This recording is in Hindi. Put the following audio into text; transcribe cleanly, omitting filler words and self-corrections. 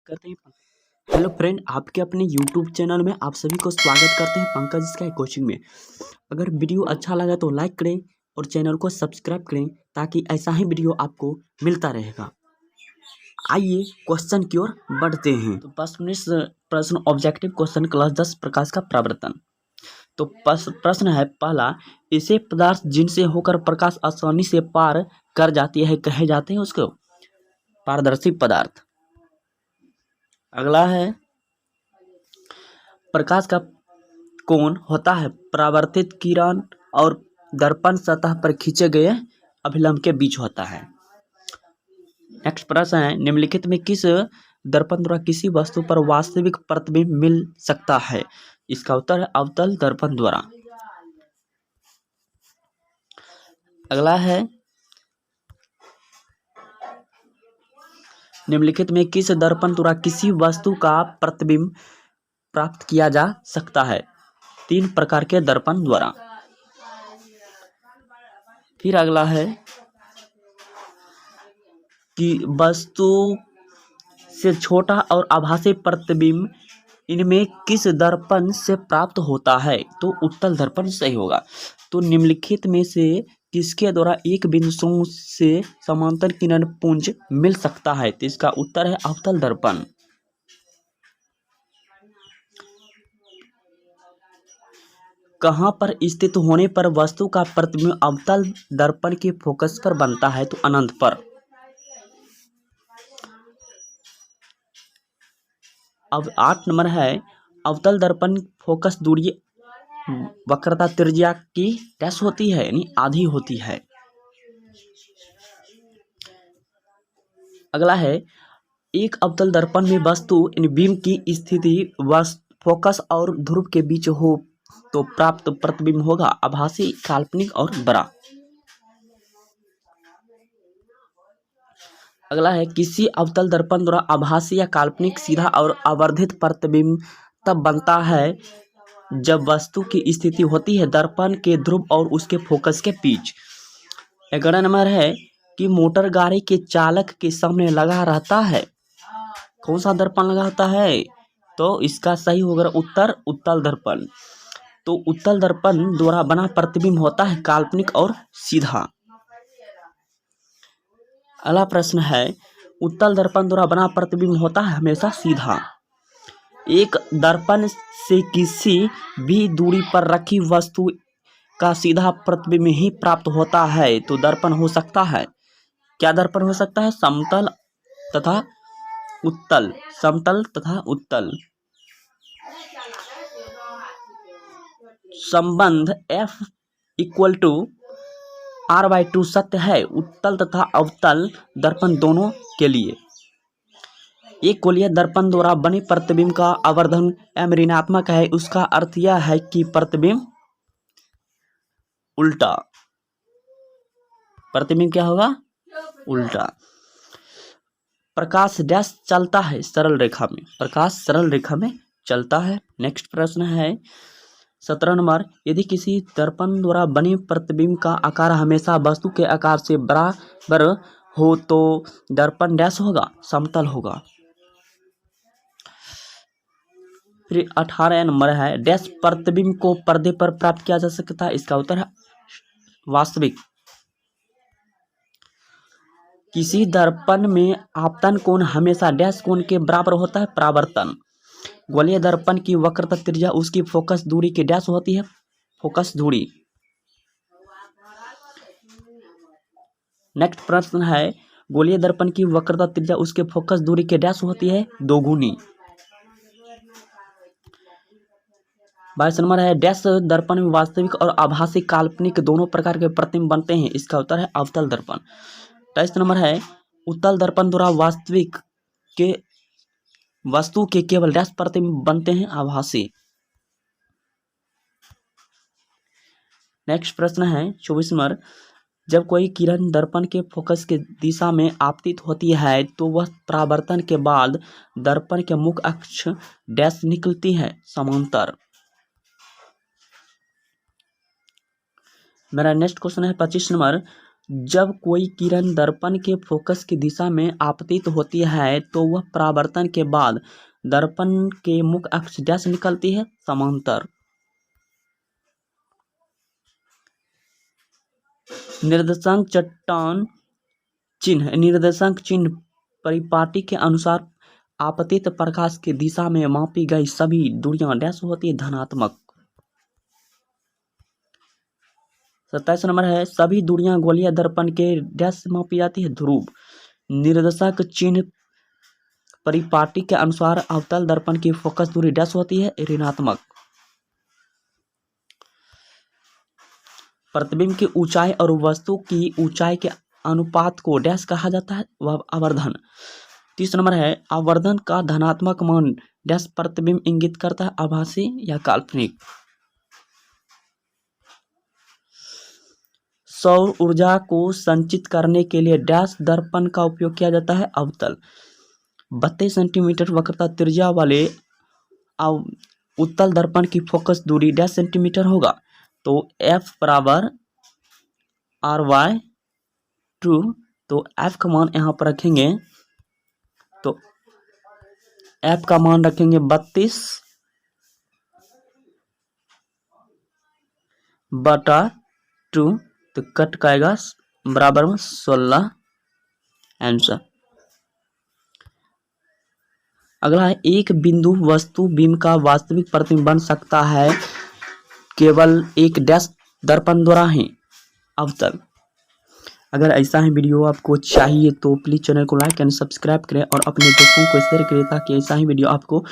करते हैं। हेलो फ्रेंड, आपके अपने यूट्यूब चैनल में आप सभी को स्वागत करते हैं पंकज स्काई कोचिंग में। अगर वीडियो अच्छा लगा तो लाइक करें और चैनल को सब्सक्राइब करें ताकि ऐसा ही वीडियो आपको मिलता रहेगा। आइए क्वेश्चन की ओर बढ़ते हैं। तो प्रश्न ऑब्जेक्टिव क्वेश्चन क्लास 10 प्रकाश का प्रवर्तन। तो प्रश्न है पहला, ऐसे पदार्थ जिनसे होकर प्रकाश आसानी से पार कर जाती है कहे जाते हैं उसको पारदर्शी पदार्थ। अगला है, प्रकाश का कोण होता है परावर्तित किरण और दर्पण सतह पर खींचे गए अभिलंब के बीच होता है। नेक्स्ट प्रश्न है, निम्नलिखित में किस दर्पण द्वारा किसी वस्तु पर वास्तविक प्रतिबिंब मिल सकता है? इसका उत्तर है अवतल दर्पण द्वारा। अगला है, निम्नलिखित में किस दर्पण द्वारा किसी वस्तु का प्रतिबिंब प्राप्त किया जा सकता है? 3 प्रकार के दर्पण द्वारा। फिर अगला है कि वस्तु से छोटा और आभासी प्रतिबिंब इनमें किस दर्पण से प्राप्त होता है? तो उत्तल दर्पण सही होगा। तो निम्नलिखित में से किसके द्वारा एक बिंदु से समांतर किरण पुंज मिल सकता है? तो इसका उत्तर है अवतल दर्पण। कहाँ पर स्थित होने पर वस्तु का प्रतिबिंब अवतल दर्पण के फोकस पर बनता है? तो अनंत पर। अब 8 नंबर है, अवतल दर्पण फोकस दूरी वक्रता त्रिज्या की डैश होती है यानी आधी होती है। अगला है, एक अवतल दर्पण में वस्तु इन बीम की स्थिति फोकस और ध्रुव के बीच हो तो प्राप्त प्रतिबिंब होगा आभासी, काल्पनिक और बड़ा। अगला है, किसी अवतल दर्पण द्वारा आभासी या काल्पनिक सीधा और आवर्धित प्रतिबिंब तब बनता है जब वस्तु की स्थिति होती है दर्पण के ध्रुव और उसके फोकस के बीच। 11 नंबर है कि मोटर गाड़ी के चालक के सामने लगा रहता है। कौन सा दर्पण लगा होता है? तो इसका सही होगा उत्तर उत्तल दर्पण। तो उत्तल दर्पण द्वारा बना प्रतिबिंब होता है काल्पनिक और सीधा। अगला प्रश्न है, उत्तल दर्पण द्वारा बना प्रतिबिंब होता है हमेशा सीधा। एक दर्पण से किसी भी दूरी पर रखी वस्तु का सीधा प्रतिबिंब ही प्राप्त होता है तो दर्पण हो सकता है। क्या दर्पण हो सकता है? समतल तथा उत्तल। समतल तथा उत्तल। संबंध F = R/2 सत्य है उत्तल तथा अवतल दर्पण दोनों के लिए। एक गोलीय दर्पण द्वारा बने प्रतिबिंब का आवर्धन m ऋणात्मक है। उसका अर्थ यह है कि प्रतिबिंब उल्टा। प्रतिबिंब क्या होगा? उल्टा। प्रकाश डैश चलता है सरल रेखा में। प्रकाश सरल रेखा में चलता है। नेक्स्ट प्रश्न है 17 नंबर, यदि किसी दर्पण द्वारा बने प्रतिबिंब का आकार हमेशा वस्तु के आकार से बराबर हो तो दर्पण डैश होगा? समतल होगा। फिर 18 नंबर है, डैश प्रतिबिंब को पर्दे पर प्राप्त किया जा सकता है। इसका उत्तर है वास्तविक। किसी दर्पण में आपतन कोण हमेशा डैश कोण के बराबर होता है परावर्तन। गोलीय दर्पण की वक्रता त्रिज्या उसकी फोकस दूरी की डैश होती है फोकस दूरी। नेक्स्ट प्रश्न है, गोलीय दर्पण की वक्रता त्रिज्या उसके फोकस दूरी के डैश होती है दोगुनी। 22 नंबर है, डैश दर्पण में वास्तविक और आभासी काल्पनिक दोनों प्रकार के प्रतिबिंब बनते हैं। इसका उत्तर है अवतल दर्पण। 23 नंबर है, उत्तल दर्पण द्वारा वास्तविक के वस्तु के केवल डैश प्रतिबिंब बनते हैं आभासी। नेक्स्ट प्रश्न है 24 नंबर, जब कोई किरण दर्पण के फोकस के दिशा में आपतित होती है तो वह परावर्तन के बाद दर्पण के मुख्य अक्ष डैश निकलती है समांतर। मेरा नेक्स्ट क्वेश्चन है 25 नंबर, जब कोई किरण दर्पण के फोकस की दिशा में आपतित होती है तो वह परावर्तन के बाद दर्पण के मुख्य अक्ष डैश निकलती है, समांतर। निर्देशांक चट्टान चिन्ह निर्देशांक चिन्ह परिपाटी के अनुसार आपतित प्रकाश की दिशा में मापी गई सभी दूरियां डैश होती है, धनात्मक। 27 नंबर है, सभी दूरियां गोलीय दर्पण के डैश से मापी जाती है, ध्रुव। निर्देशांक चिन्ह परिपाटी के अनुसार अवतल दर्पण की फोकस दूरी डैश होती है, ऋणात्मक। प्रतिबिंब की ऊंचाई और वस्तु की ऊंचाई के अनुपात को डैश कहा जाता है, वह आवर्धन। 30 नंबर है, आवर्धन का धनात्मक मान डैश प्रतिबिंब इंगित करता है, आभासी या काल्पनिक। सौर ऊर्जा को संचित करने के लिए डैश दर्पण का उपयोग किया जाता है, अवतल। 32 सेंटीमीटर वक्रता त्रिज्या वाले उत्तल दर्पण की फोकस दूरी डैश सेंटीमीटर होगा, तो F बराबर RY2। तो F का मान यहाँ पर रखेंगे, तो F का मान रखेंगे 32/2, तो कट काएगा बराबर में 16 आंसर। अगला है, एक बिंदु वस्तु बिंब का वास्तविक प्रतिबिंब बन सकता है केवल एक डैश दर्पण द्वारा ही, अवतल। अगर ऐसा ही वीडियो आपको चाहिए तो प्लीज चैनल को लाइक एंड सब्सक्राइब करें और अपने दोस्तों को शेयर करें ताकि ऐसा ही वीडियो आपको